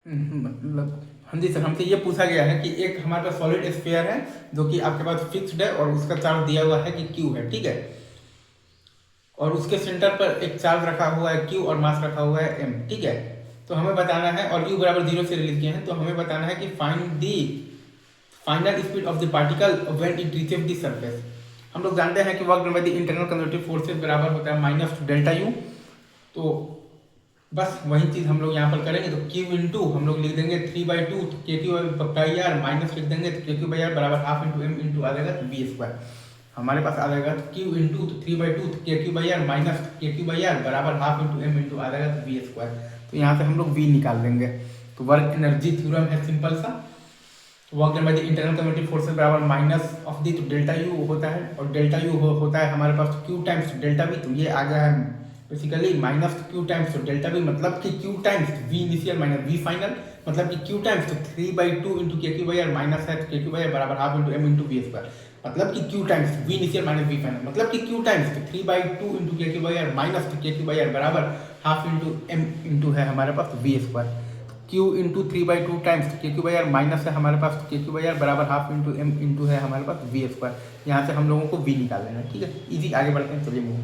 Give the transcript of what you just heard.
मतलब हाँ जी सर, हमसे ये पूछा गया है कि एक हमारे पास सॉलिड स्फीयर है जो कि आपके पास फिक्स्ड है और उसका चार्ज दिया हुआ है कि क्यू है, ठीक है। और उसके सेंटर पर एक चार्ज रखा हुआ है क्यू और मास रखा हुआ है एम, ठीक है। तो हमें बताना है, और यू बराबर 0 से रिलीज किए हैं, तो हमें बताना है कि find the final speed of the particle when it reaches the surface. हम लोग जानते हैं कि work done by the internal conservative forces बराबर होता है माइनस डेल्टा यू। तो बस वही चीज़ हम लोग यहाँ पर करेंगे। तो Q इंटू हम लोग लिख देंगे 3/2 के क्यू बाई आर माइनस लिख देंगे तो के क्यू बाई आर बराबर हाफ इंटू एम इंटू आ जाएगा बी स्क्वायर। हमारे पास आ जाएगा Q इंटू 3/2 के q by r minus k q by r बराबर हाफ इंटू एम इंटू आ जाएगा बी स्क्वायर। तो यहाँ से हम लोग V निकाल देंगे। तो वर्क एनर्जी थ्योरम है सिंपल सा। Work done by the internal conservative forces बराबर माइनस ऑफ दी, तो डेल्टा यू होता है, और डेल्टा यू होता है हमारे पास Q टाइम्स डेल्टा वी। तो ये आ गया है बेसिकली माइनस क्यू टाइम्स तो डेल्टा वी, मतलब कि Q times we initial minus we final, मतलब कि क्यू टाइम्स तो 3/2 into k q by r minus है तो के क्यू बाई आर बराबर half into m into v square, मतलब कि Q times we initial minus we final, मतलब कि क्यू टाइम्स तो 3/2 into k q by r minus k q by r बराबर half into m into है हमारे पास v square. Q into 3/2 times k q by r minus है हमारे पास, के क्यू बाई आर बराबर हाफ इंटू एम इंटू है हमारे पास वी स्क्वायर। यहाँ से हम लोगों को वी निकाल लेना है, ठीक है। इजी, आगे बढ़ते हैं, चलिए मूव।